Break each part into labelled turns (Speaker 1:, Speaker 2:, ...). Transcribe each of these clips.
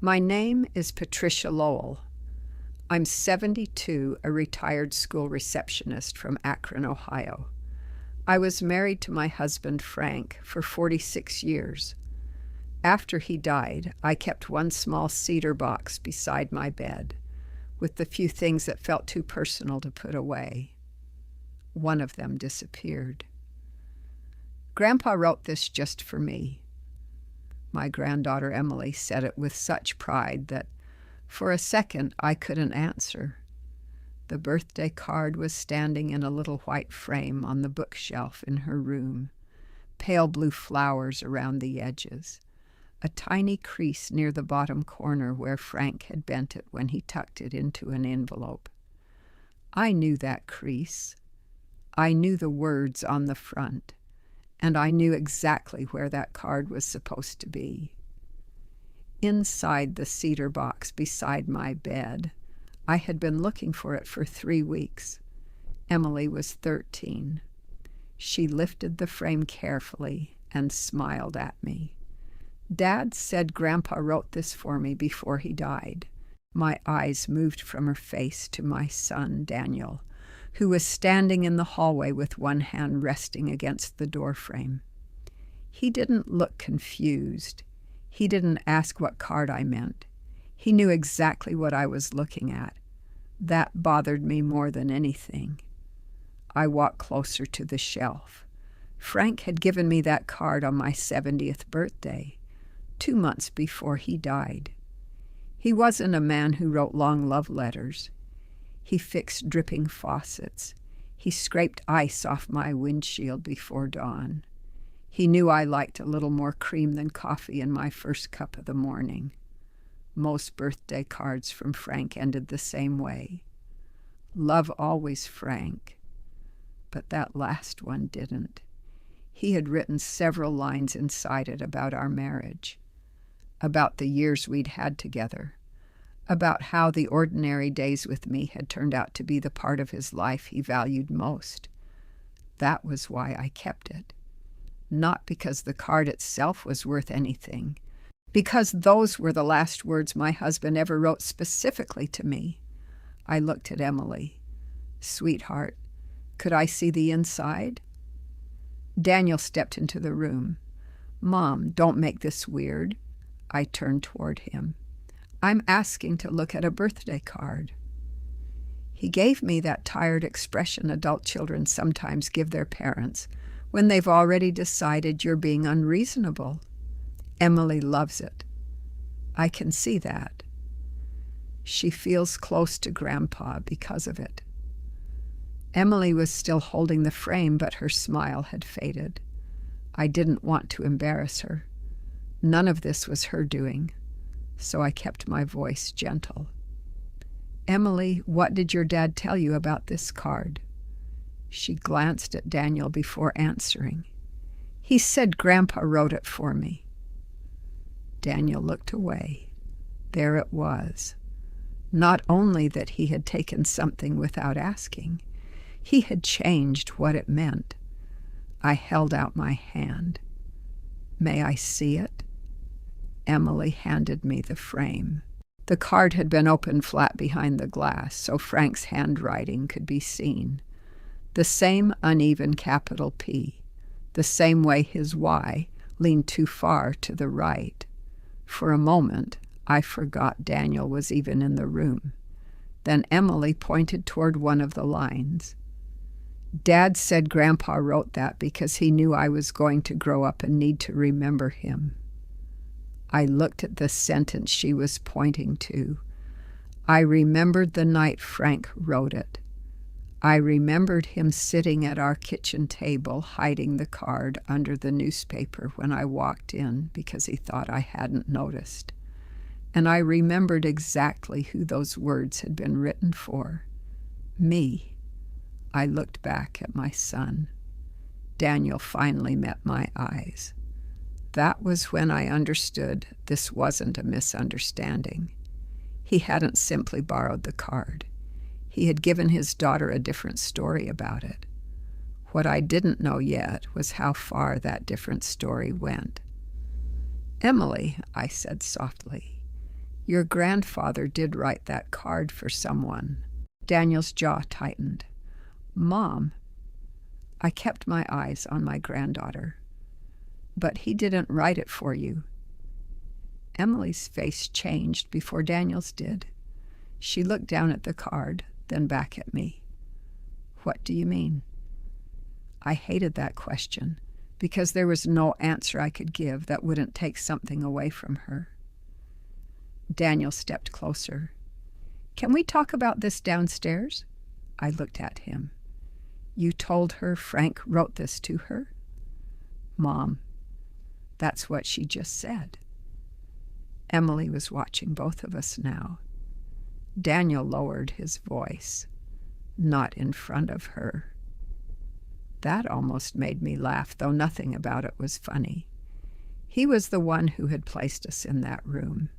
Speaker 1: My name is Patricia Lowell. I'm 72, a retired school receptionist from Akron, Ohio. I was married to my husband, Frank, for 46 years. After he died, I kept one small cedar box beside my bed, with the few things that felt too personal to put away. One of them disappeared. Grandpa wrote this just for me. My granddaughter Emily said it with such pride that for a second I couldn't answer. The birthday card was standing in a little white frame on the bookshelf in her room, pale blue flowers around the edges, a tiny crease near the bottom corner where Frank had bent it when he tucked it into an envelope. I knew that crease. I knew the words on the front, and I knew exactly where that card was supposed to be. Inside the cedar box beside my bed, I had been looking for it for 3 weeks. Emily was 13. She lifted the frame carefully and smiled at me. Dad said Grandpa wrote this for me before he died. My eyes moved from her face to my son, Daniel, who was standing in the hallway with one hand resting against the doorframe. He didn't look confused. He didn't ask what card I meant. He knew exactly what I was looking at. That bothered me more than anything. I walked closer to the shelf. Frank had given me that card on my 70th birthday, 2 months before he died. He wasn't a man who wrote long love letters. He fixed dripping faucets. He scraped ice off my windshield before dawn. He knew I liked a little more cream than coffee in my first cup of the morning. Most birthday cards from Frank ended the same way. Love always, Frank. But that last one didn't. He had written several lines inside it about our marriage, about the years we'd had together, about how the ordinary days with me had turned out to be the part of his life he valued most. That was why I kept it. Not because the card itself was worth anything, because those were the last words my husband ever wrote specifically to me. I looked at Emily. Sweetheart, could I see the inside? Daniel stepped into the room. Mom, don't make this weird. I turned toward him. I'm asking to look at a birthday card. He gave me that tired expression adult children sometimes give their parents when they've already decided you're being unreasonable. Emily loves it. I can see that. She feels close to Grandpa because of it. Emily was still holding the frame, but her smile had faded. I didn't want to embarrass her. None of this was her doing, so I kept my voice gentle. Emily, what did your dad tell you about this card? She glanced at Daniel before answering. He said Grandpa wrote it for me. Daniel looked away. There it was. Not only that he had taken something without asking, he had changed what it meant. I held out my hand. May I see it? Emily handed me the frame. The card had been opened flat behind the glass, so Frank's handwriting could be seen. The same uneven capital P, the same way his Y leaned too far to the right. For a moment, I forgot Daniel was even in the room. Then Emily pointed toward one of the lines. Dad said Grandpa wrote that because he knew I was going to grow up and need to remember him. I looked at the sentence she was pointing to. I remembered the night Frank wrote it. I remembered him sitting at our kitchen table hiding the card under the newspaper when I walked in because he thought I hadn't noticed. And I remembered exactly who those words had been written for. Me. I looked back at my son. Daniel finally met my eyes. That was when I understood this wasn't a misunderstanding. He hadn't simply borrowed the card. He had given his daughter a different story about it. What I didn't know yet was how far that different story went. Emily, I said softly, Your grandfather did write that card for someone. Daniel's jaw tightened. Mom, I kept my eyes on my granddaughter. But he didn't write it for you. Emily's face changed before Daniel's did. She looked down at the card, then back at me. What do you mean? I hated that question because there was no answer I could give that wouldn't take something away from her. Daniel stepped closer. Can we talk about this downstairs? I looked at him. You told her Frank wrote this to her? Mom, that's what she just said. Emily was watching both of us now. Daniel lowered his voice, not in front of her. That almost made me laugh, though nothing about it was funny. He was the one who had placed us in that room.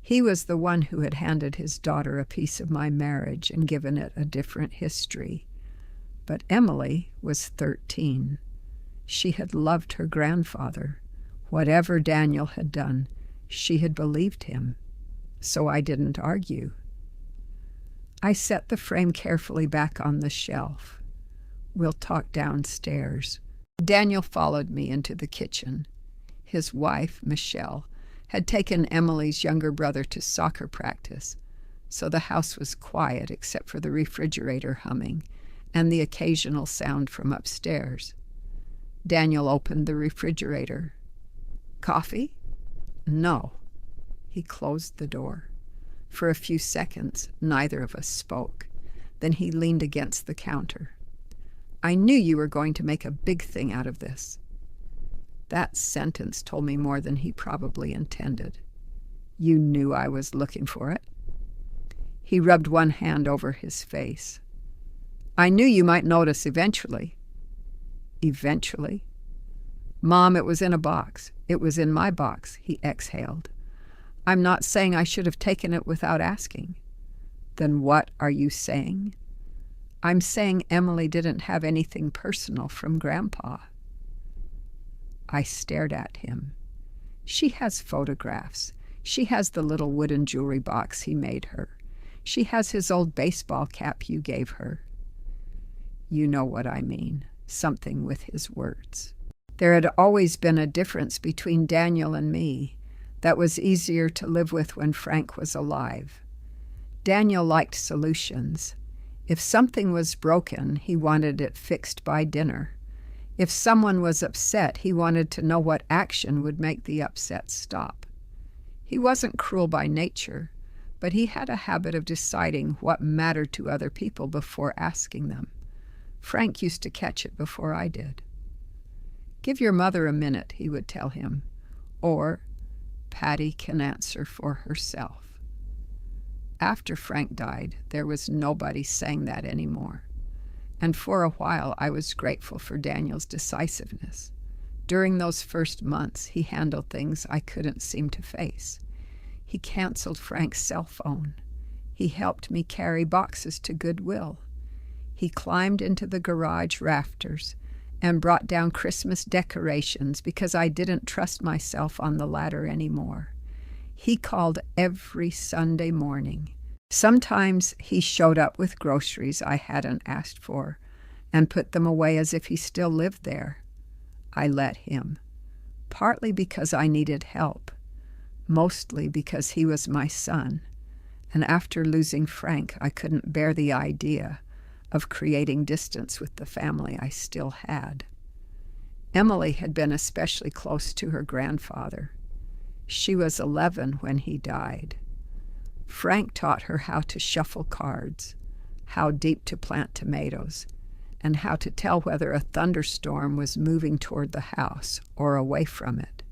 Speaker 1: He was the one who had handed his daughter a piece of my marriage and given it a different history. But Emily was 13. She had loved her grandfather. Whatever Daniel had done, she had believed him. So I didn't argue. I set the frame carefully back on the shelf. We'll talk downstairs. Daniel followed me into the kitchen. His wife, Michelle, had taken Emily's younger brother to soccer practice, so the house was quiet except for the refrigerator humming and the occasional sound from upstairs. Daniel opened the refrigerator. Coffee? No. He closed the door. For a few seconds, neither of us spoke. Then he leaned against the counter. I knew you were going to make a big thing out of this. That sentence told me more than he probably intended. You knew I was looking for it. He rubbed one hand over his face. I knew you might notice eventually. Eventually? Mom, it was in a box. It was in my box, he exhaled. I'm not saying I should have taken it without asking. Then what are you saying? I'm saying Emily didn't have anything personal from Grandpa. I stared at him. She has photographs. She has the little wooden jewelry box he made her. She has his old baseball cap you gave her. You know what I mean, something with his words. There had always been a difference between Daniel and me that was easier to live with when Frank was alive. Daniel liked solutions. If something was broken, he wanted it fixed by dinner. If someone was upset, he wanted to know what action would make the upset stop. He wasn't cruel by nature, but he had a habit of deciding what mattered to other people before asking them. Frank used to catch it before I did. Give your mother a minute, he would tell him, or Patty can answer for herself. After Frank died, there was nobody saying that anymore. And for a while, I was grateful for Daniel's decisiveness. During those first months, he handled things I couldn't seem to face. He canceled Frank's cell phone. He helped me carry boxes to Goodwill. He climbed into the garage rafters and brought down Christmas decorations because I didn't trust myself on the ladder anymore. He called every Sunday morning. Sometimes he showed up with groceries I hadn't asked for and put them away as if he still lived there. I let him, partly because I needed help, mostly because he was my son, and after losing Frank, I couldn't bear the idea of creating distance with the family I still had. Emily had been especially close to her grandfather. She was 11 when he died. Frank taught her how to shuffle cards, how deep to plant tomatoes, and how to tell whether a thunderstorm was moving toward the house or away from it.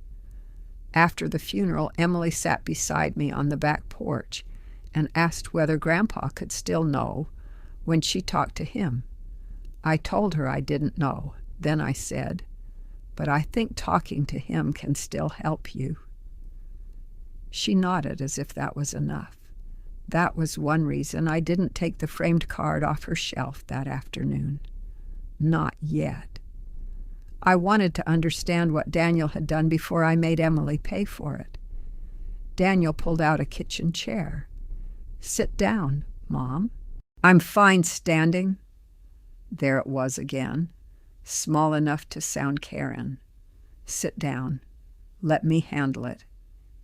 Speaker 1: After the funeral, Emily sat beside me on the back porch and asked whether Grandpa could still know when she talked to him. I told her I didn't know. Then I said, "But I think talking to him can still help you." She nodded as if that was enough. That was one reason I didn't take the framed card off her shelf that afternoon. Not yet. I wanted to understand what Daniel had done before I made Emily pay for it. Daniel pulled out a kitchen chair. "Sit down, Mom." "I'm fine standing." There it was again, small enough to sound Karen. "Sit down. Let me handle it.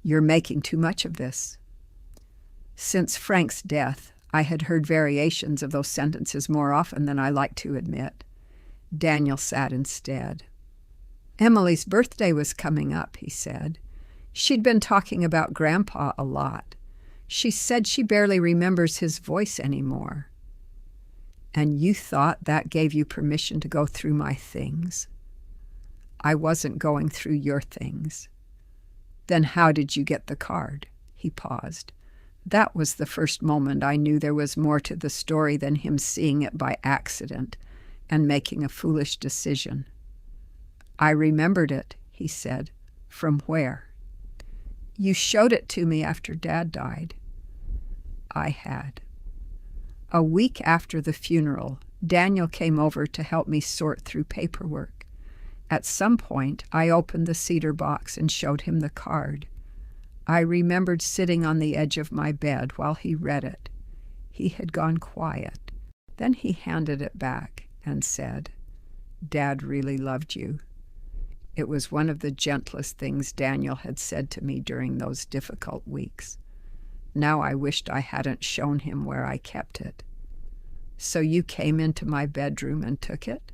Speaker 1: You're making too much of this." Since Frank's death, I had heard variations of those sentences more often than I liked to admit. Daniel sat instead. "Emily's birthday was coming up," he said. "She'd been talking about Grandpa a lot. She said she barely remembers his voice anymore." "And you thought that gave you permission to go through my things?" "I wasn't going through your things." "Then how did you get the card?" He paused. That was the first moment I knew there was more to the story than him seeing it by accident and making a foolish decision. "I remembered it," he said. "From where?" "You showed it to me after Dad died." I had. A week after the funeral, Daniel came over to help me sort through paperwork. At some point, I opened the cedar box and showed him the card. I remembered sitting on the edge of my bed while he read it. He had gone quiet. Then he handed it back and said, "Dad really loved you." It was one of the gentlest things Daniel had said to me during those difficult weeks. Now I wished I hadn't shown him where I kept it. "So you came into my bedroom and took it?"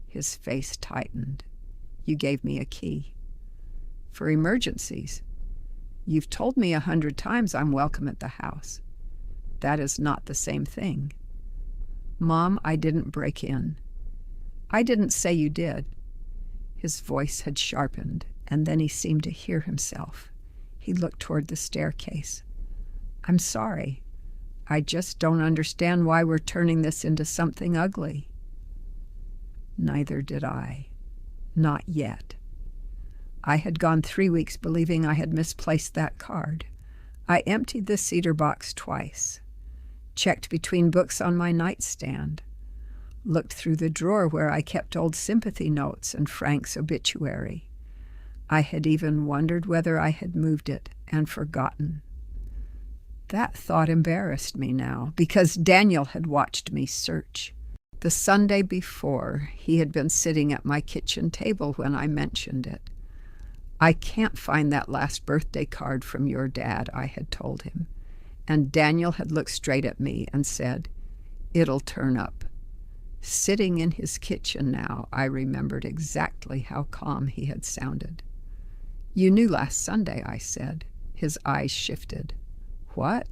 Speaker 1: His face tightened. "You gave me a key." "For emergencies. You've told me 100 times I'm welcome at the house." "That is not the same thing." "Mom, I didn't break in." "I didn't say you did." His voice had sharpened, and then he seemed to hear himself. He looked toward the staircase. "I'm sorry. I just don't understand why we're turning this into something ugly." Neither did I. Not yet. I had gone 3 weeks believing I had misplaced that card. I emptied the cedar box twice, checked between books on my nightstand, looked through the drawer where I kept old sympathy notes and Frank's obituary. I had even wondered whether I had moved it and forgotten. That thought embarrassed me now, because Daniel had watched me search. The Sunday before, he had been sitting at my kitchen table when I mentioned it. "I can't find that last birthday card from your dad," I had told him. And Daniel had looked straight at me and said, "It'll turn up." Sitting in his kitchen now, I remembered exactly how calm he had sounded. "You knew last Sunday," I said. His eyes shifted. "What?"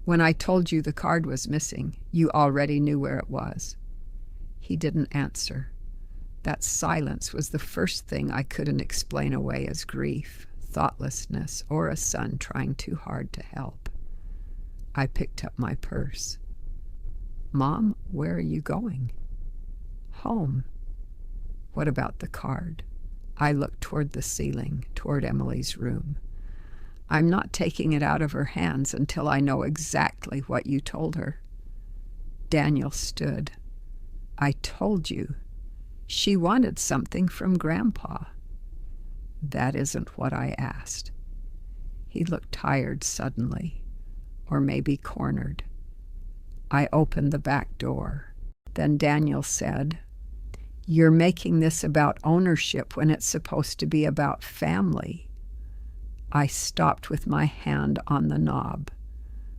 Speaker 1: "When I told you the card was missing, you already knew where it was." He didn't answer. That silence was the first thing I couldn't explain away as grief, thoughtlessness, or a son trying too hard to help. I picked up my purse. "Mom, where are you going?" "Home." "What about the card?" I looked toward the ceiling, toward Emily's room. "I'm not taking it out of her hands until I know exactly what you told her." Daniel stood. "I told you. She wanted something from Grandpa." "That isn't what I asked." He looked tired suddenly, or maybe cornered. I opened the back door. Then Daniel said, "You're making this about ownership when it's supposed to be about family." I stopped with my hand on the knob.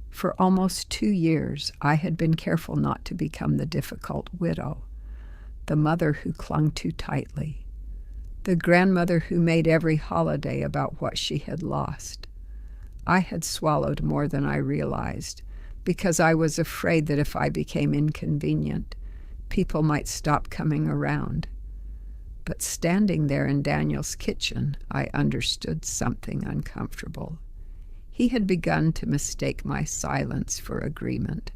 Speaker 1: For almost 2 years, I had been careful not to become the difficult widow, the mother who clung too tightly, the grandmother who made every holiday about what she had lost. I had swallowed more than I realized, because I was afraid that if I became inconvenient, people might stop coming around. But standing there in Daniel's kitchen, I understood something uncomfortable. He had begun to mistake my silence for agreement,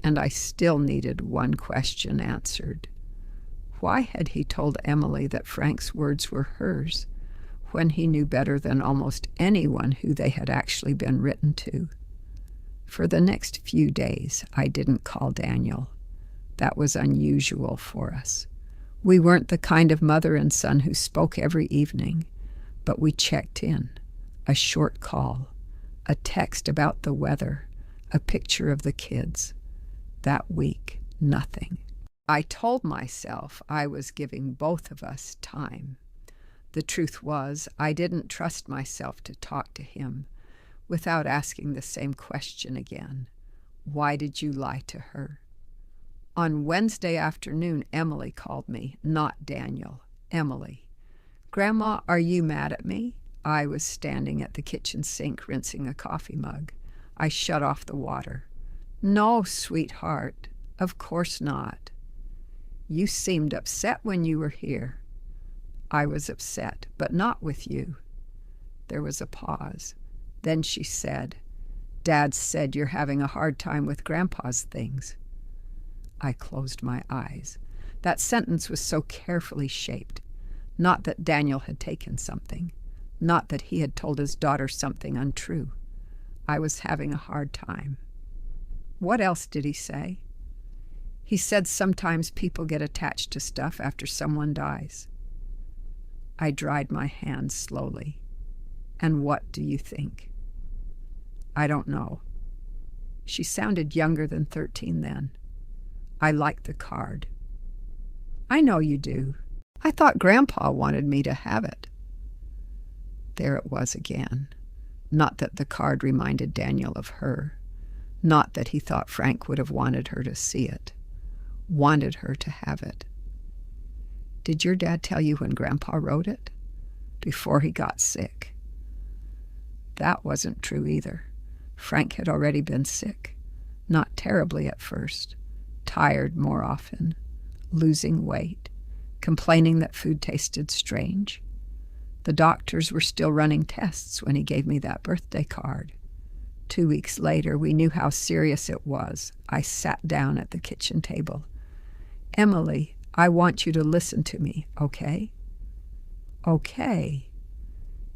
Speaker 1: and I still needed one question answered. Why had he told Emily that Frank's words were hers, when he knew better than almost anyone who they had actually been written to? For the next few days, I didn't call Daniel. That was unusual for us. We weren't the kind of mother and son who spoke every evening, but we checked in. A short call, a text about the weather, a picture of the kids. That week, nothing. I told myself I was giving both of us time. The truth was, I didn't trust myself to talk to him without asking the same question again. Why did you lie to her? On Wednesday afternoon, Emily called me, not Daniel. Emily. Grandma, are you mad at me? I was standing at the kitchen sink rinsing a coffee mug. I shut off the water. No, sweetheart, of course not. You seemed upset when you were here. I was upset, but not with you. There was a pause. Then she said, Dad said you're having a hard time with Grandpa's things. I closed my eyes. That sentence was so carefully shaped. Not that Daniel had taken something. Not that he had told his daughter something untrue. I was having a hard time. What else did he say? He said sometimes people get attached to stuff after someone dies. I dried my hands slowly. And what do you think? I don't know. She sounded younger than 13 then. I liked the card. I know you do. I thought Grandpa wanted me to have it. There it was again. Not that the card reminded Daniel of her. Not that he thought Frank would have wanted her to see it. Wanted her to have it. Did your dad tell you when Grandpa wrote it? Before he got sick. That wasn't true either. Frank had already been sick. Not terribly at first. Tired more often. Losing weight. Complaining that food tasted strange. The doctors were still running tests when he gave me that birthday card. 2 weeks later, we knew how serious it was. I sat down at the kitchen table. Emily, I want you to listen to me, okay? Okay.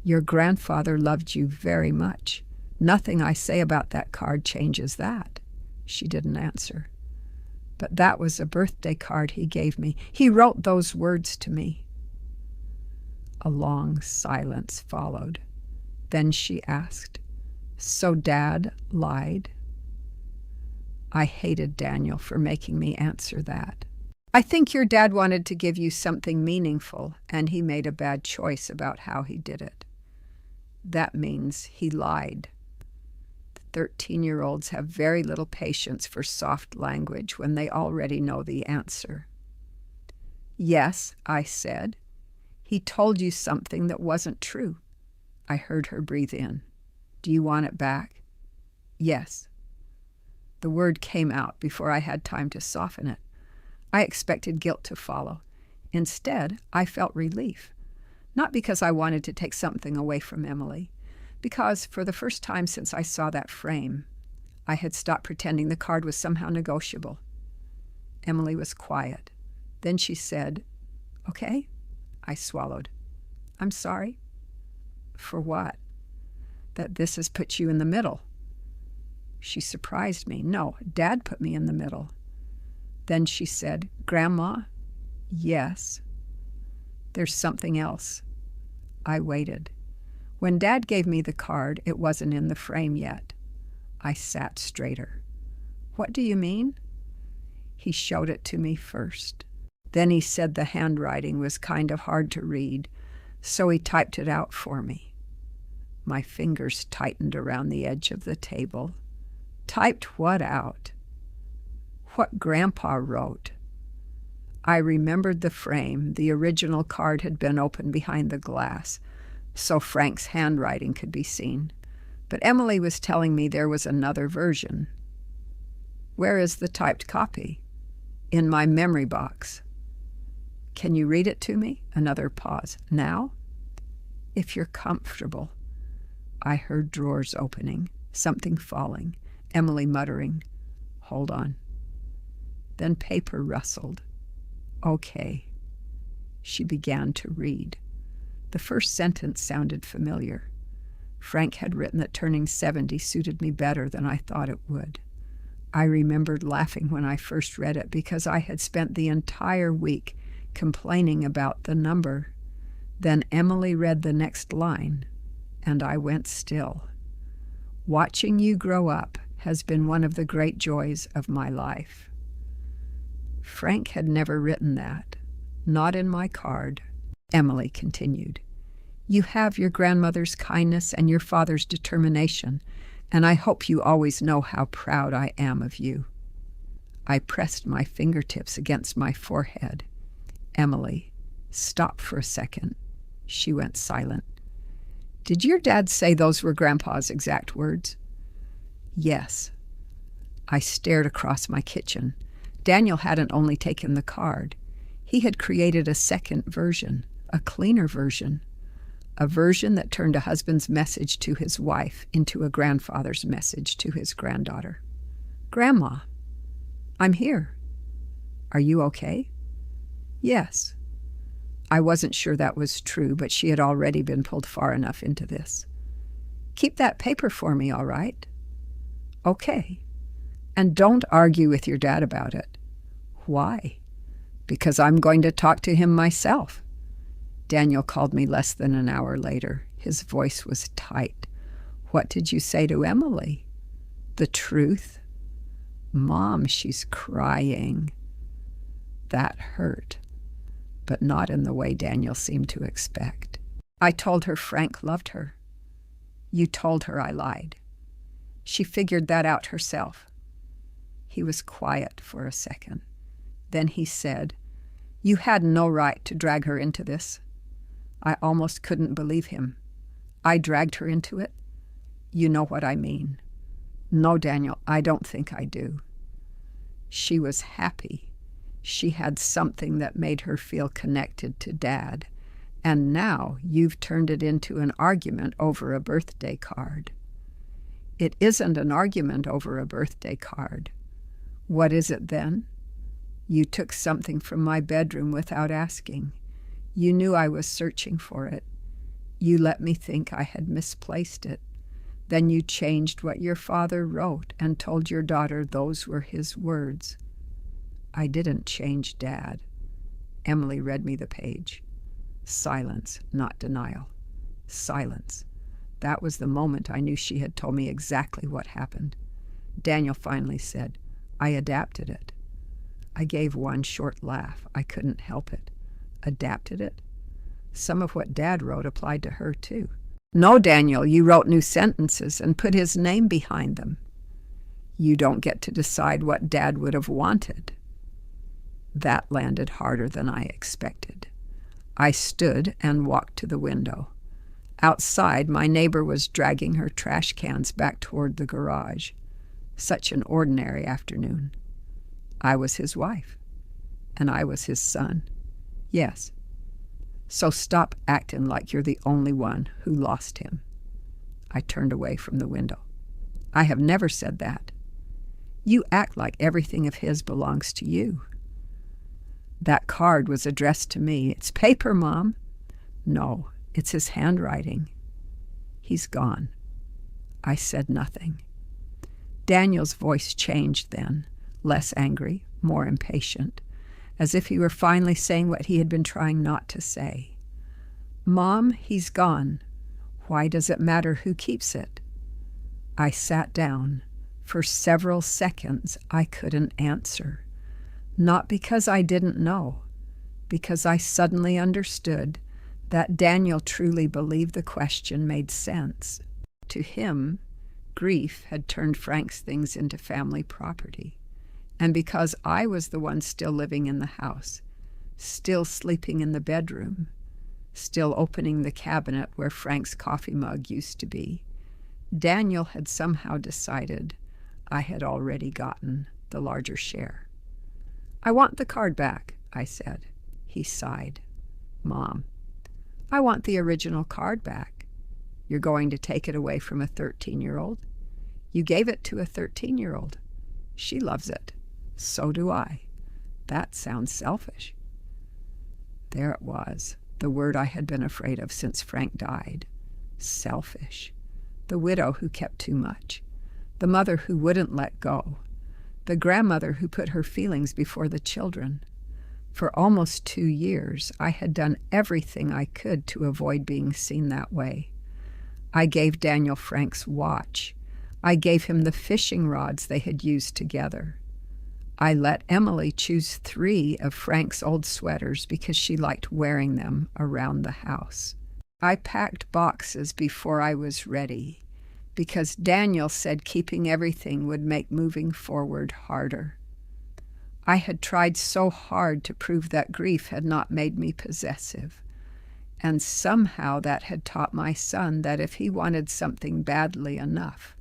Speaker 1: Your grandfather loved you very much. Nothing I say about that card changes that. She didn't answer. But that was a birthday card he gave me. He wrote those words to me. A long silence followed. Then she asked, So Dad lied? I hated Daniel for making me answer that. I think your dad wanted to give you something meaningful, and he made a bad choice about how he did it. That means he lied. 13-year-olds have very little patience for soft language when they already know the answer. Yes, I said. He told you something that wasn't true. I heard her breathe in. Do you want it back? Yes. The word came out before I had time to soften it. I expected guilt to follow. Instead, I felt relief. Not because I wanted to take something away from Emily, because for the first time since I saw that frame, I had stopped pretending the card was somehow negotiable. Emily was quiet. Then she said, Okay. I swallowed. I'm sorry. For what? That this has put you in the middle. She surprised me. No, Dad put me in the middle. Then she said, Grandma? Yes. There's something else. I waited. When Dad gave me the card, it wasn't in the frame yet. I sat straighter. What do you mean? He showed it to me first. Then he said the handwriting was kind of hard to read, so he typed it out for me. My fingers tightened around the edge of the table. Typed what out? What Grandpa wrote. I remembered the frame. The original card had been open behind the glass, so Frank's handwriting could be seen. But Emily was telling me there was another version. Where is the typed copy? In my memory box. Can you read it to me? Another pause. Now? If you're comfortable. I heard drawers opening, something falling, Emily muttering, Hold on. Then paper rustled. Okay. She began to read. The first sentence sounded familiar. Frank had written that turning 70 suited me better than I thought it would. I remembered laughing when I first read it because I had spent the entire week complaining about the number. Then Emily read the next line. and I went still. Watching you grow up has been one of the great joys of my life. Frank had never written that, not in my card. Emily continued, You have your grandmother's kindness and your father's determination, and I hope you always know how proud I am of you. I pressed my fingertips against my forehead. Emily, stop for a second. She went silent. Did your dad say those were Grandpa's exact words? Yes. I stared across my kitchen. Daniel hadn't only taken the card. He had created a second version, a cleaner version, a version that turned a husband's message to his wife into a grandfather's message to his granddaughter. Grandma, I'm here. Are you okay? Yes. I wasn't sure that was true, but she had already been pulled far enough into this. Keep that paper for me, all right? Okay. And don't argue with your dad about it. Why? Because I'm going to talk to him myself. Daniel called me less than an hour later. His voice was tight. What did you say to Emily? The truth? Mom, she's crying. That hurt, but not in the way Daniel seemed to expect. I told her Frank loved her. You told her I lied. She figured that out herself. He was quiet for a second. Then he said, You had no right to drag her into this. I almost couldn't believe him. I dragged her into it. You know what I mean. No, Daniel, I don't think I do. She was happy. She had something that made her feel connected to Dad. And now you've turned it into an argument over a birthday card. It isn't an argument over a birthday card. What is it then? You took something from my bedroom without asking. You knew I was searching for it. You let me think I had misplaced it. Then you changed what your father wrote and told your daughter those were his words. I didn't change Dad. Emily read me the page. Silence, not denial. Silence. That was the moment I knew she had told me exactly what happened. Daniel finally said, I adapted it. I gave one short laugh. I couldn't help it. Adapted it? Some of what Dad wrote applied to her, too. No, Daniel, you wrote new sentences and put his name behind them. You don't get to decide what Dad would have wanted. That landed harder than I expected. I stood and walked to the window. Outside, my neighbor was dragging her trash cans back toward the garage. Such an ordinary afternoon. I was his wife, and I was his son. Yes. So stop acting like you're the only one who lost him. I turned away from the window. I have never said that. You act like everything of his belongs to you. That card was addressed to me. It's paper, Mom. No, it's his handwriting. He's gone. I said nothing. Daniel's voice changed then, less angry, more impatient, as if he were finally saying what he had been trying not to say. Mom, he's gone. Why does it matter who keeps it? I sat down. For several seconds, I couldn't answer. Not because I didn't know, because I suddenly understood that Daniel truly believed the question made sense. To him, grief had turned Frank's things into family property. And because I was the one still living in the house, still sleeping in the bedroom, still opening the cabinet where Frank's coffee mug used to be, Daniel had somehow decided I had already gotten the larger share. I want the card back, I said. He sighed. Mom, I want the original card back. You're going to take it away from a 13-year-old? You gave it to a 13-year-old. She loves it. So do I. That sounds selfish. There it was, the word I had been afraid of since Frank died. Selfish. The widow who kept too much. The mother who wouldn't let go. The grandmother who put her feelings before the children. For almost 2 years, I had done everything I could to avoid being seen that way. I gave Daniel Frank's watch. I gave him the fishing rods they had used together. I let Emily choose 3 of Frank's old sweaters because she liked wearing them around the house. I packed boxes before I was ready because Daniel said keeping everything would make moving forward harder. I had tried so hard to prove that grief had not made me possessive, and somehow that had taught my son that if he wanted something badly enough,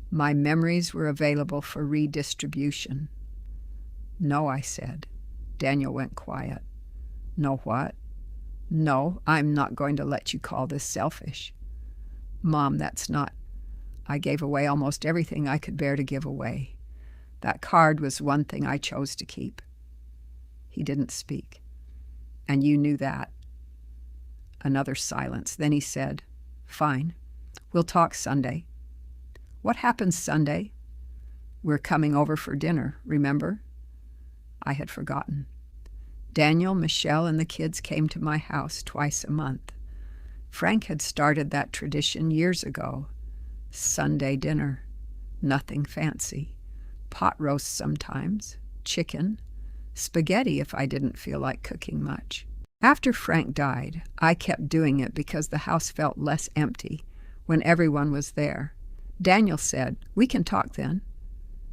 Speaker 1: my memories were available for redistribution. No, I said. Daniel went quiet. No what? No, I'm not going to let you call this selfish. Mom, that's not. I gave away almost everything I could bear to give away. That card was one thing I chose to keep. He didn't speak. And you knew that. Another silence. Then he said, Fine. We'll talk Sunday. What happens Sunday? We're coming over for dinner, remember? I had forgotten. Daniel, Michelle, and the kids came to my house twice a month. Frank had started that tradition years ago. Sunday dinner. Nothing fancy. Pot roast sometimes. Chicken. Spaghetti if I didn't feel like cooking much. After Frank died, I kept doing it because the house felt less empty when everyone was there. Daniel said, We can talk then.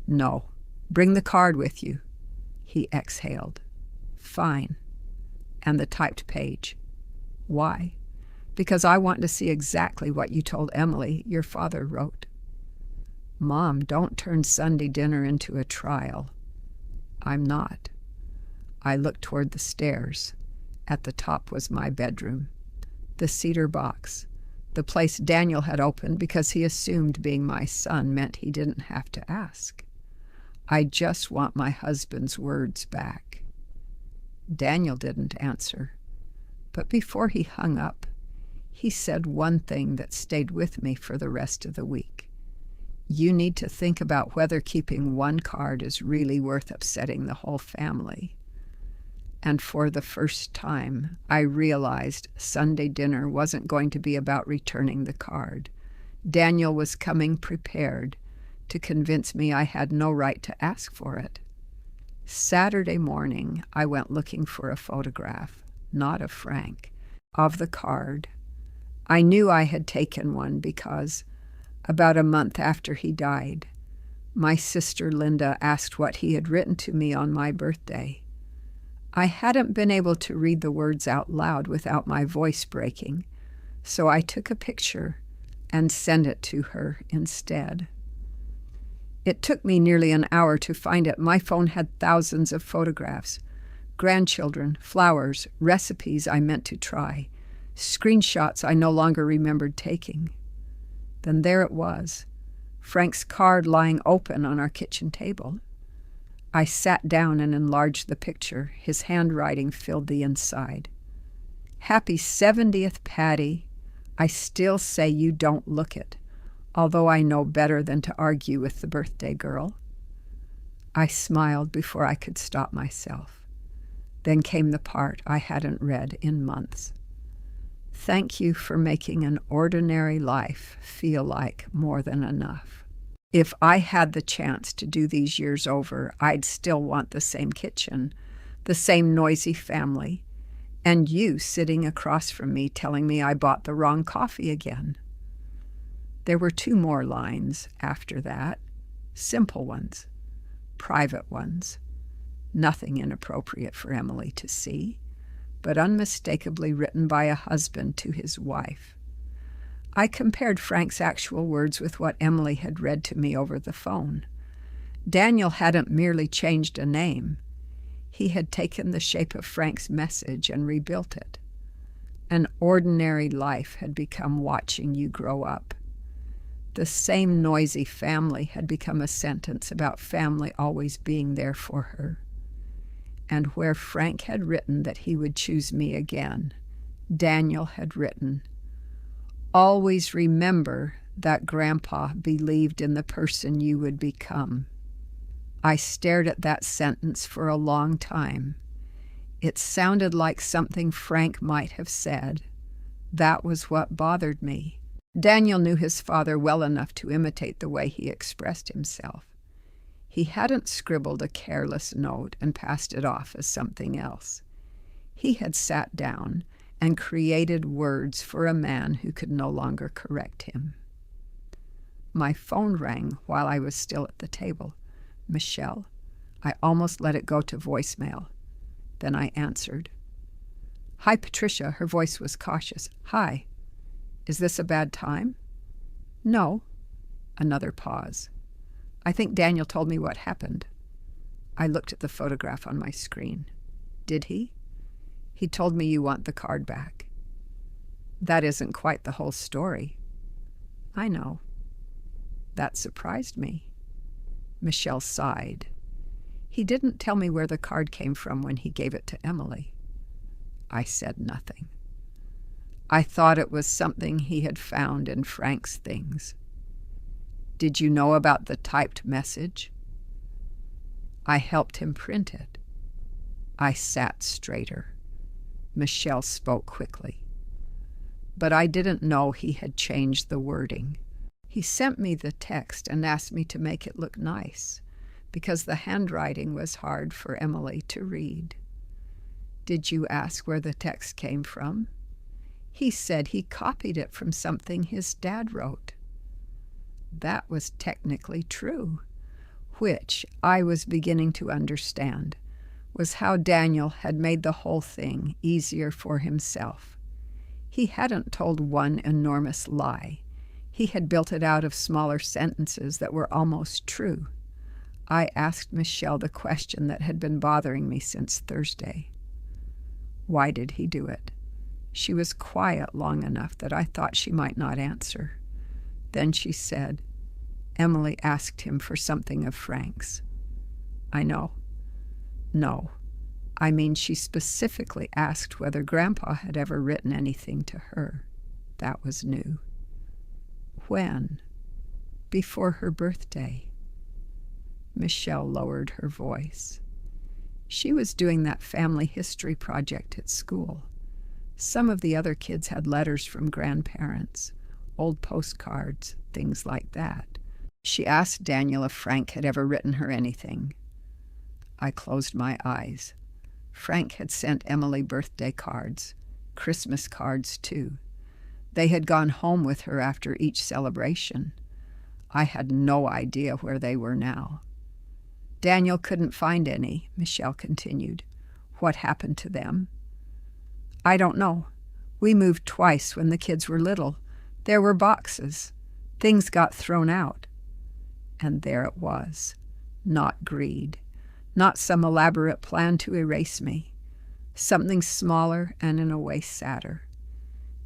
Speaker 1: No. Bring the card with you. He exhaled. Fine. And the typed page. Why? Because I want to see exactly what you told Emily your father wrote. Mom, don't turn Sunday dinner into a trial. I'm not. I looked toward the stairs. At the top was my bedroom. The cedar box. The place Daniel had opened because he assumed being my son meant he didn't have to ask. I just want my husband's words back. Daniel didn't answer. But before he hung up, he said one thing that stayed with me for the rest of the week. You need to think about whether keeping one card is really worth upsetting the whole family. And for the first time, I realized Sunday dinner wasn't going to be about returning the card. Daniel was coming prepared to convince me I had no right to ask for it. Saturday morning, I went looking for a photograph, not of Frank, of the card. I knew I had taken one because, about a month after he died, my sister Linda asked what he had written to me on my birthday. I hadn't been able to read the words out loud without my voice breaking, so I took a picture and sent it to her instead. It took me nearly an hour to find it. My phone had thousands of photographs, grandchildren, flowers, recipes I meant to try, screenshots I no longer remembered taking. Then there it was, Frank's card lying open on our kitchen table. I sat down and enlarged the picture. His handwriting filled the inside. Happy 70th, Patty. I still say you don't look it, although I know better than to argue with the birthday girl. I smiled before I could stop myself. Then came the part I hadn't read in months. Thank you for making an ordinary life feel like more than enough. If I had the chance to do these years over, I'd still want the same kitchen, the same noisy family, and you sitting across from me telling me I bought the wrong coffee again. There were 2 more lines after that, simple ones, private ones, nothing inappropriate for Emily to see, but unmistakably written by a husband to his wife. I compared Frank's actual words with what Emily had read to me over the phone. Daniel hadn't merely changed a name. He had taken the shape of Frank's message and rebuilt it. An ordinary life had become watching you grow up. The same noisy family had become a sentence about family always being there for her. And where Frank had written that he would choose me again, Daniel had written, Always remember that Grandpa believed in the person you would become. I stared at that sentence for a long time. It sounded like something Frank might have said. That was what bothered me. Daniel knew his father well enough to imitate the way he expressed himself. He hadn't scribbled a careless note and passed it off as something else. He had sat down and created words for a man who could no longer correct him. My phone rang while I was still at the table. Michelle. I almost let it go to voicemail. Then I answered. Hi, Patricia. Her voice was cautious. Hi. Is this a bad time? No. Another pause. I think Daniel told me what happened. I looked at the photograph on my screen. Did he? He told me you want the card back. That isn't quite the whole story. I know. That surprised me. Michelle sighed. He didn't tell me where the card came from when he gave it to Emily. I said nothing. I thought it was something he had found in Frank's things. Did you know about the typed message? I helped him print it. I sat straighter. Michelle spoke quickly. But I didn't know he had changed the wording. He sent me the text and asked me to make it look nice, because the handwriting was hard for Emily to read. Did you ask where the text came from? He said he copied it from something his dad wrote. That was technically true, which I was beginning to understand was how Daniel had made the whole thing easier for himself. He hadn't told one enormous lie. He had built it out of smaller sentences that were almost true. I asked Michelle the question that had been bothering me since Thursday. Why did he do it? She was quiet long enough that I thought she might not answer. Then she said, Emily asked him for something of Frank's. I know. No. I mean, she specifically asked whether Grandpa had ever written anything to her. That was new. When? Before her birthday. Michelle lowered her voice. She was doing that family history project at school. Some of the other kids had letters from grandparents, old postcards, things like that. She asked Daniel if Frank had ever written her anything. I closed my eyes. Frank had sent Emily birthday cards, Christmas cards too. They had gone home with her after each celebration. I had no idea where they were now. Daniel couldn't find any, Michelle continued. What happened to them? I don't know. We moved twice when the kids were little. There were boxes. Things got thrown out. And there it was. Not greed. Not some elaborate plan to erase me. Something smaller and in a way sadder.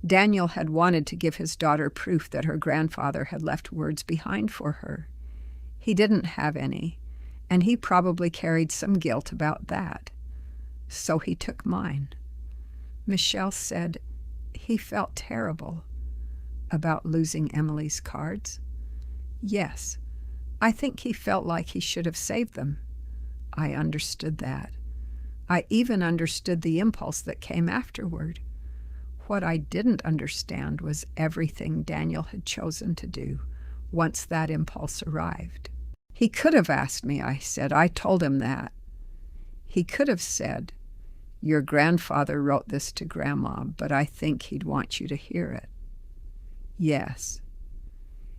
Speaker 1: Daniel had wanted to give his daughter proof that her grandfather had left words behind for her. He didn't have any, and he probably carried some guilt about that. So he took mine. Michelle said he felt terrible about losing Emily's cards. Yes, I think he felt like he should have saved them. I understood that. I even understood the impulse that came afterward. What I didn't understand was everything Daniel had chosen to do once that impulse arrived. He could have asked me, I said. I told him that. He could have said, your grandfather wrote this to Grandma, but I think he'd want you to hear it. Yes.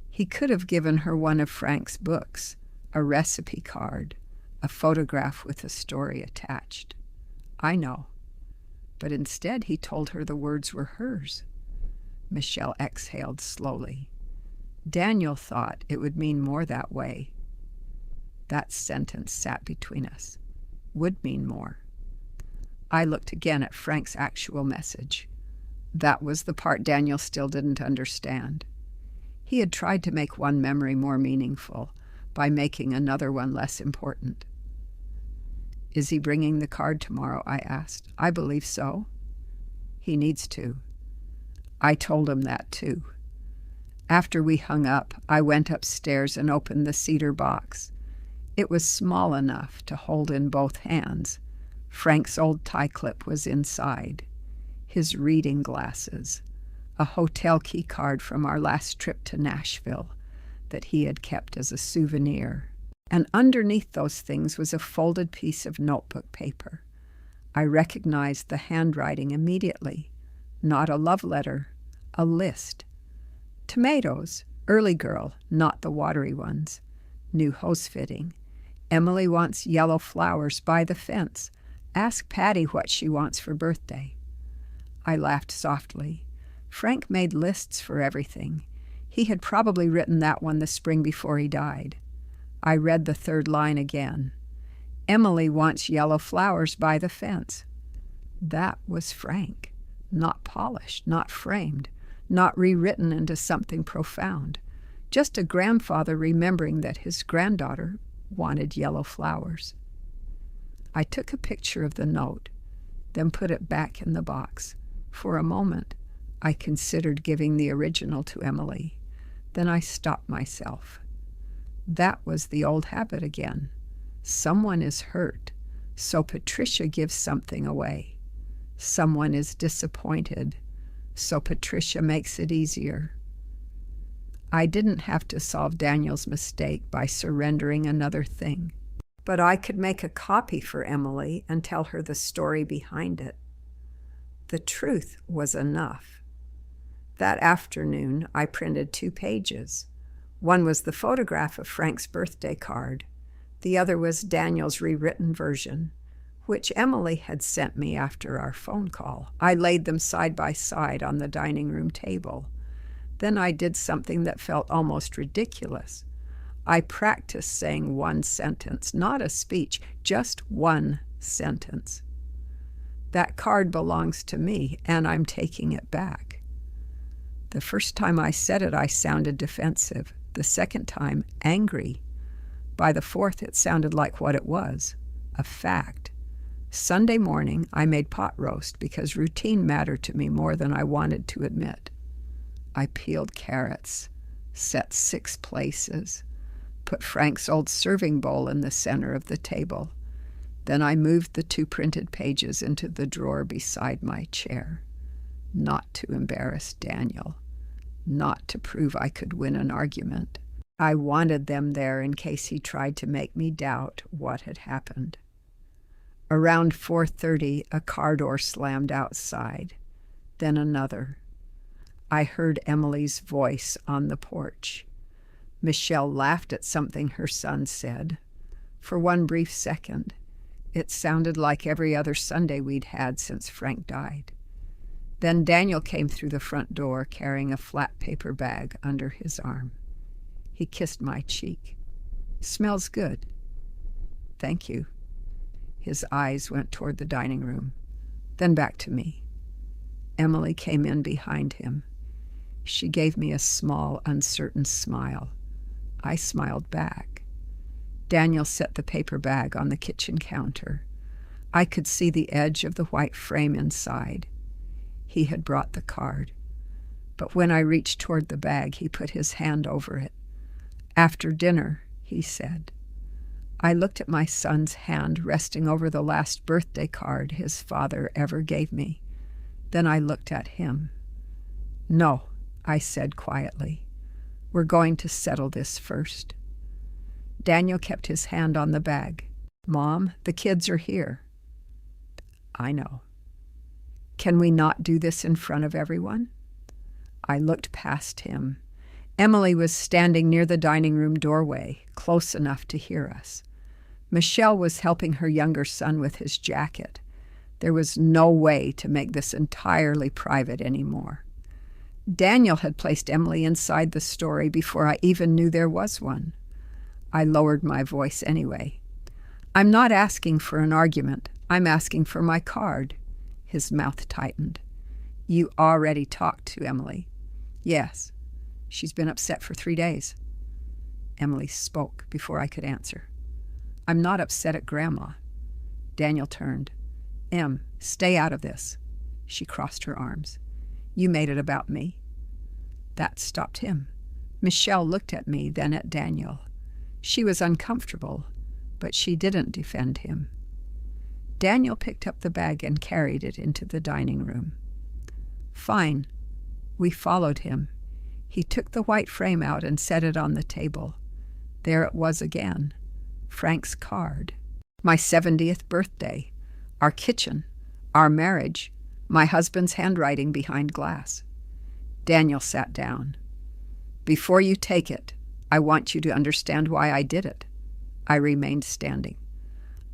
Speaker 1: He could have given her one of Frank's books, a recipe card, a photograph with a story attached. I know. But instead he told her the words were hers. Michelle exhaled slowly. Daniel thought it would mean more that way. That sentence sat between us. Would mean more. I looked again at Frank's actual message. That was the part Daniel still didn't understand. He had tried to make one memory more meaningful by making another one less important. Is he bringing the card tomorrow? I asked. I believe so. He needs to. I told him that too. After we hung up, I went upstairs and opened the cedar box. It was small enough to hold in both hands. Frank's old tie clip was inside. His reading glasses. a hotel key card from our last trip to Nashville that he had kept as a souvenir. And underneath those things was a folded piece of notebook paper. I recognized the handwriting immediately. Not a love letter, a list. Tomatoes, early girl, not the watery ones. New hose fitting. Emily wants yellow flowers by the fence. Ask Patty what she wants for birthday. I laughed softly. Frank made lists for everything. He had probably written that one the spring before he died. I read the third line again. Emily wants yellow flowers by the fence. That was Frank. Not polished, not framed, not rewritten into something profound. Just a grandfather remembering that his granddaughter wanted yellow flowers. I took a picture of the note, then put it back in the box. For a moment, I considered giving the original to Emily. Then I stopped myself. That was the old habit again. Someone is hurt, so Patricia gives something away. Someone is disappointed, so Patricia makes it easier. I didn't have to solve Daniel's mistake by surrendering another thing, but I could make a copy for Emily and tell her the story behind it. The truth was enough. That afternoon, I printed 2 pages. One was the photograph of Frank's birthday card. The other was Daniel's rewritten version, which Emily had sent me after our phone call. I laid them side by side on the dining room table. Then I did something that felt almost ridiculous. I practiced saying one sentence, not a speech, just one sentence. That card belongs to me, and I'm taking it back. The first time I said it, I sounded defensive. The second time, angry. By the fourth, it sounded like what it was, a fact. Sunday morning, I made pot roast because routine mattered to me more than I wanted to admit. I peeled carrots, set 6 places, put Frank's old serving bowl in the center of the table. Then I moved the 2 printed pages into the drawer beside my chair. Not to embarrass Daniel. Not to prove I could win an argument. I wanted them there in case he tried to make me doubt what had happened. Around 4:30, a car door slammed outside. Then another. I heard Emily's voice on the porch. Michelle laughed at something her son said. For one brief second, it sounded like every other Sunday we'd had since Frank died. Then Daniel came through the front door carrying a flat paper bag under his arm. He kissed my cheek. "Smells good." "Thank you." His eyes went toward the dining room, then back to me. Emily came in behind him. She gave me a small, uncertain smile. I smiled back. Daniel set the paper bag on the kitchen counter. I could see the edge of the white frame inside. He had brought the card. But when I reached toward the bag, he put his hand over it. "After dinner," he said. I looked at my son's hand resting over the last birthday card his father ever gave me. Then I looked at him. "No," I said quietly. "We're going to settle this first." Daniel kept his hand on the bag. "Mom, the kids are here." "I know." "Can we not do this in front of everyone?" I looked past him. Emily was standing near the dining room doorway, close enough to hear us. Michelle was helping her younger son with his jacket. There was no way to make this entirely private anymore. Daniel had placed Emily inside the story before I even knew there was one. I lowered my voice anyway. "I'm not asking for an argument. I'm asking for my card." His mouth tightened. "You already talked to Emily?" "Yes. She's been upset for 3 days." Emily spoke before I could answer. "I'm not upset at Grandma." Daniel turned. "Em, stay out of this." She crossed her arms. "You made it about me." That stopped him. Michelle looked at me, then at Daniel. She was uncomfortable, but she didn't defend him. Daniel picked up the bag and carried it into the dining room. "Fine. We followed him. He took the white frame out and set it on the table. There it was again, Frank's card. My 70th birthday, our kitchen, our marriage, my husband's handwriting behind glass. Daniel sat down. Before you take it, I want you to understand why I did it. I remained standing.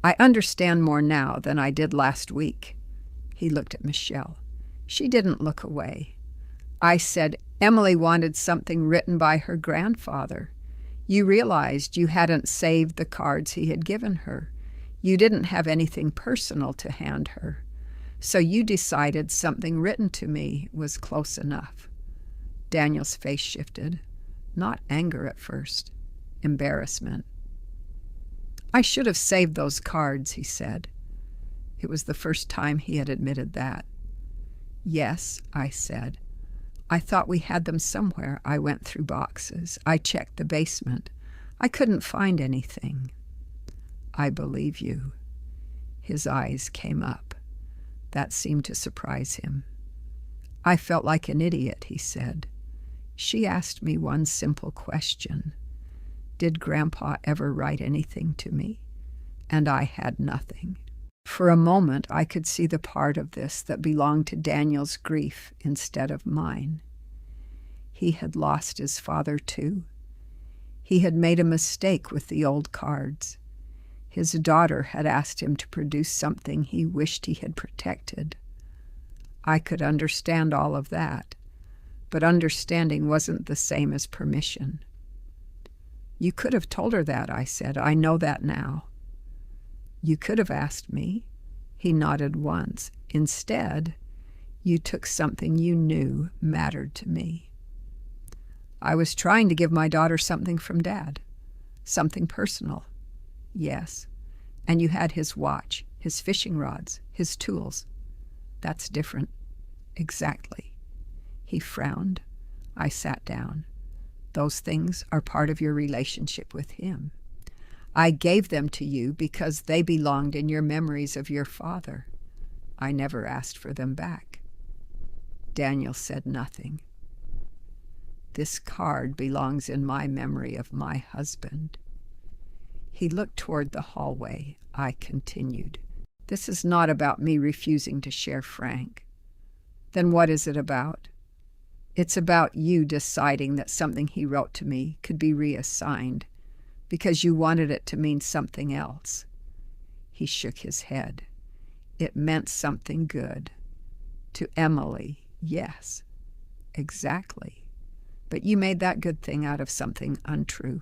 Speaker 1: I understand more now than I did last week. He looked at Michelle. She didn't look away. I said, Emily wanted something written by her grandfather. You realized you hadn't saved the cards he had given her. You didn't have anything personal to hand her. So you decided something written to me was close enough. Daniel's face shifted. Not anger at first. Embarrassment. I should have saved those cards, he said. It was the first time he had admitted that. Yes, I said. I thought we had them somewhere. I went through boxes. I checked the basement. I couldn't find anything. I believe you. His eyes came up. That seemed to surprise him. I felt like an idiot, he said. She asked me one simple question. Did Grandpa ever write anything to me? And I had nothing. For a moment, I could see the part of this that belonged to Daniel's grief instead of mine. He had lost his father, too. He had made a mistake with the old cards. His daughter had asked him to produce something he wished he had protected. I could understand all of that, but understanding wasn't the same as permission. You could have told her that, I said. I know that now. You could have asked me. He nodded once. Instead, you took something you knew mattered to me. I was trying to give my daughter something from Dad. Something personal. Yes. And you had his watch, his fishing rods, his tools. That's different. Exactly. He frowned. I sat down. Those things are part of your relationship with him. I gave them to you because they belonged in your memories of your father. I never asked for them back. Daniel said nothing. This card belongs in my memory of my husband. He looked toward the hallway. I continued. This is not about me refusing to share Frank. Then what is it about? It's about you deciding that something he wrote to me could be reassigned because you wanted it to mean something else. He shook his head. It meant something good. To Emily, yes. Exactly. But you made that good thing out of something untrue.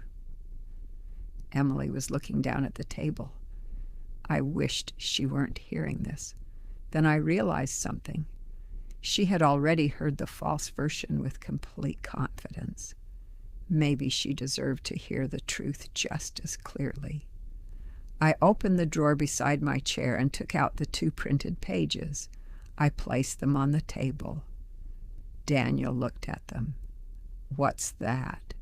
Speaker 1: Emily was looking down at the table. I wished she weren't hearing this. Then I realized something. She had already heard the false version with complete confidence. Maybe she deserved to hear the truth just as clearly. I opened the drawer beside my chair and took out the 2 printed pages. I placed them on the table. Daniel looked at them. What's that?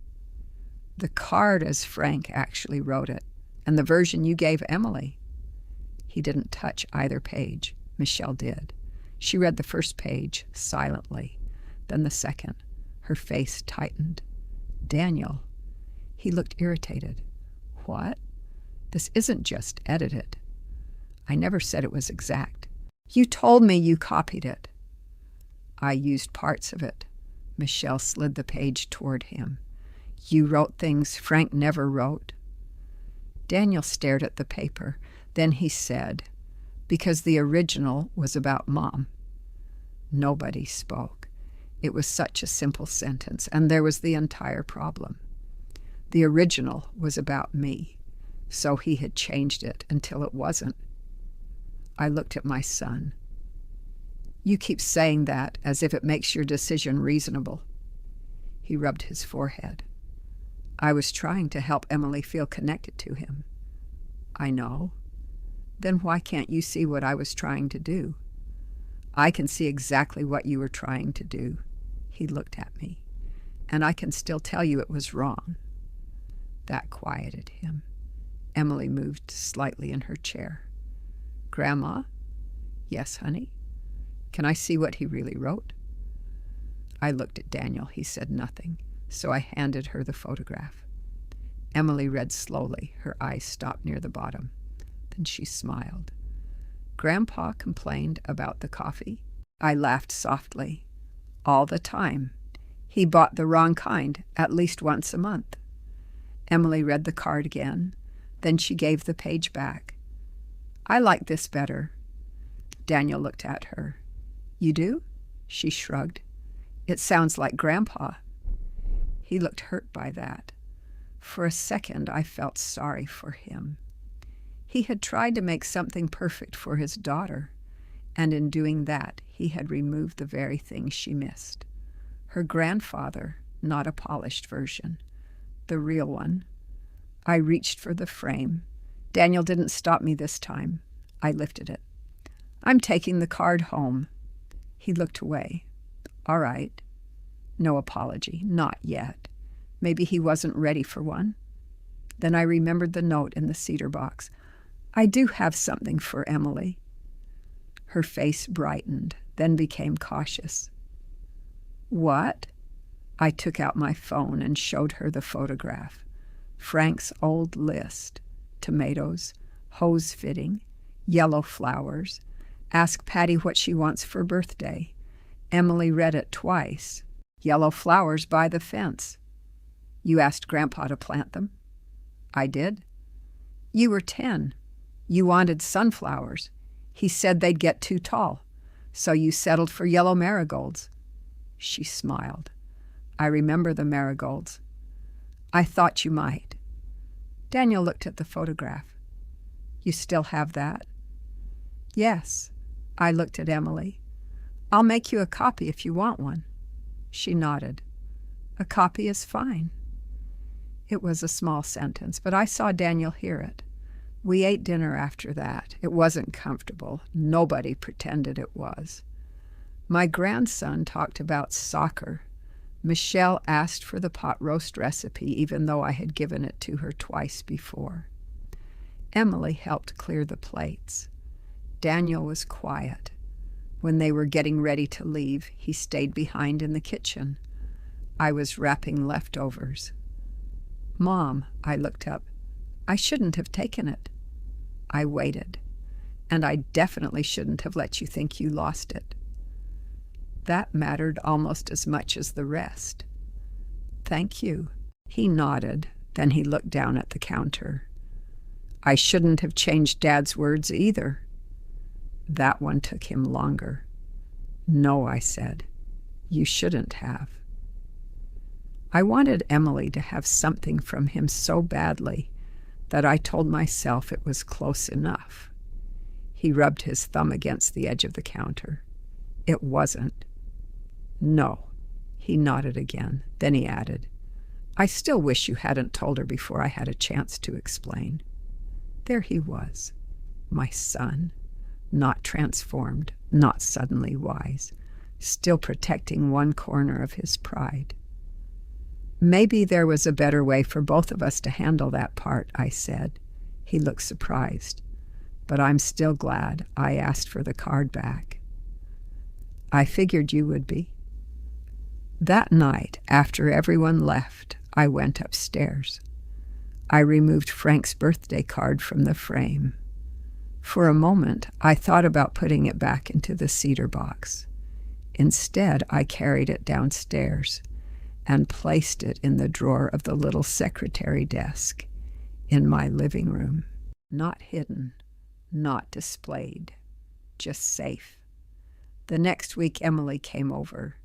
Speaker 1: The card as Frank actually wrote it, and the version you gave Emily. He didn't touch either page. Michelle did. She read the first page silently, then the second. Her face tightened. Daniel. He looked irritated. What? This isn't just edited. I never said it was exact. You told me you copied it. I used parts of it. Michelle slid the page toward him. You wrote things Frank never wrote. Daniel stared at the paper. Then he said, because the original was about Mom. Nobody spoke. It was such a simple sentence, and there was the entire problem. The original was about me, so he had changed it until it wasn't. I looked at my son. You keep saying that as if it makes your decision reasonable. He rubbed his forehead. I was trying to help Emily feel connected to him. I know. Then why can't you see what I was trying to do? I can see exactly what you were trying to do. He looked at me. And I can still tell you it was wrong. That quieted him. Emily moved slightly in her chair. Grandma? Yes, honey. Can I see what he really wrote? I looked at Daniel. He said nothing, so I handed her the photograph. Emily read slowly. Her eyes stopped near the bottom. Then she smiled. Grandpa complained about the coffee? I laughed softly. All the time. He bought the wrong kind at least once a month. Emily read the card again. Then she gave the page back. I like this better. Daniel looked at her. You do? She shrugged. It sounds like Grandpa. He looked hurt by that. For a second, I felt sorry for him. He had tried to make something perfect for his daughter, and in doing that, he had removed the very thing she missed. Her grandfather, not a polished version, the real one. I reached for the frame. Daniel didn't stop me this time. I lifted it. I'm taking the card home. He looked away. All right. No apology. Not yet. Maybe he wasn't ready for one. Then I remembered the note in the cedar box. I do have something for Emily. Her face brightened, then became cautious. What? I took out my phone and showed her the photograph. Frank's old list. Tomatoes, hose fitting, yellow flowers. Ask Patty what she wants for birthday. Emily read it twice. Yellow flowers by the fence. You asked Grandpa to plant them? I did. You were 10. You wanted sunflowers. He said they'd get too tall, so you settled for yellow marigolds. She smiled. I remember the marigolds. I thought you might. Daniel looked at the photograph. You still have that? Yes. I looked at Emily. I'll make you a copy if you want one. She nodded. A copy is fine. It was a small sentence, but I saw Daniel hear it. We ate dinner after that. It wasn't comfortable. Nobody pretended it was. My grandson talked about soccer. Michelle asked for the pot roast recipe, even though I had given it to her twice before. Emily helped clear the plates. Daniel was quiet. When they were getting ready to leave, he stayed behind in the kitchen. I was wrapping leftovers. Mom, I looked up. I shouldn't have taken it. I waited. And I definitely shouldn't have let you think you lost it. That mattered almost as much as the rest. Thank you. He nodded. Then he looked down at the counter. I shouldn't have changed Dad's words either. That one took him longer. No, I said. You shouldn't have. I wanted Emily to have something from him so badly that I told myself it was close enough. He rubbed his thumb against the edge of the counter. It wasn't. No. He nodded again. Then he added, I still wish you hadn't told her before I had a chance to explain. There he was, my son, not transformed, not suddenly wise, still protecting one corner of his pride. Maybe there was a better way for both of us to handle that part, I said. He looked surprised. But I'm still glad I asked for the card back. I figured you would be. That night, after everyone left, I went upstairs. I removed Frank's birthday card from the frame. For a moment, I thought about putting it back into the cedar box. Instead, I carried it downstairs and placed it in the drawer of the little secretary desk in my living room. Not hidden, not displayed, just safe. The next week, Emily came over.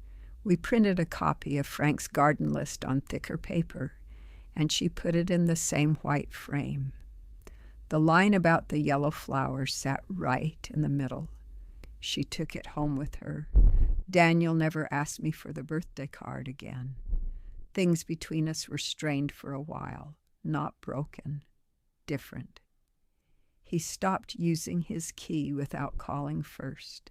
Speaker 1: We printed a copy of Frank's garden list on thicker paper, and she put it in the same white frame. The line about the yellow flowers sat right in the middle. She took it home with her. Daniel never asked me for the birthday card again. Things between us were strained for a while, not broken, different. He stopped using his key without calling first.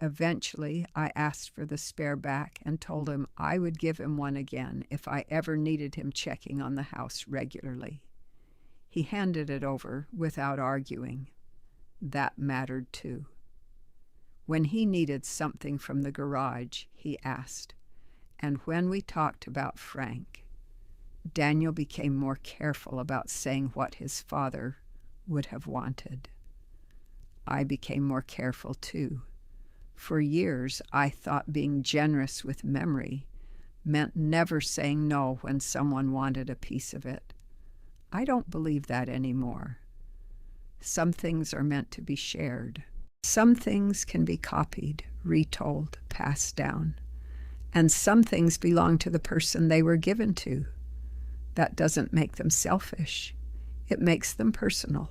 Speaker 1: Eventually, I asked for the spare back and told him I would give him one again if I ever needed him checking on the house regularly. He handed it over without arguing. That mattered too. When he needed something from the garage, he asked. And when we talked about Frank, Daniel became more careful about saying what his father would have wanted. I became more careful too. For years, I thought being generous with memory meant never saying no when someone wanted a piece of it. I don't believe that anymore. Some things are meant to be shared. Some things can be copied, retold, passed down. And some things belong to the person they were given to. That doesn't make them selfish. It makes them personal.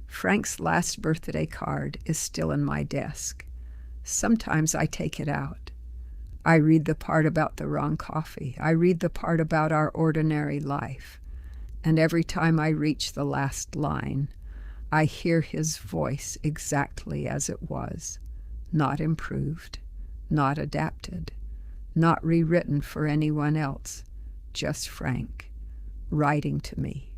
Speaker 1: Frank's last birthday card is still in my desk. Sometimes I take it out. I read the part about the wrong coffee. I read the part about our ordinary life. And every time I reach the last line, I hear his voice exactly as it was, not improved, not adapted, not rewritten for anyone else, just Frank, writing to me.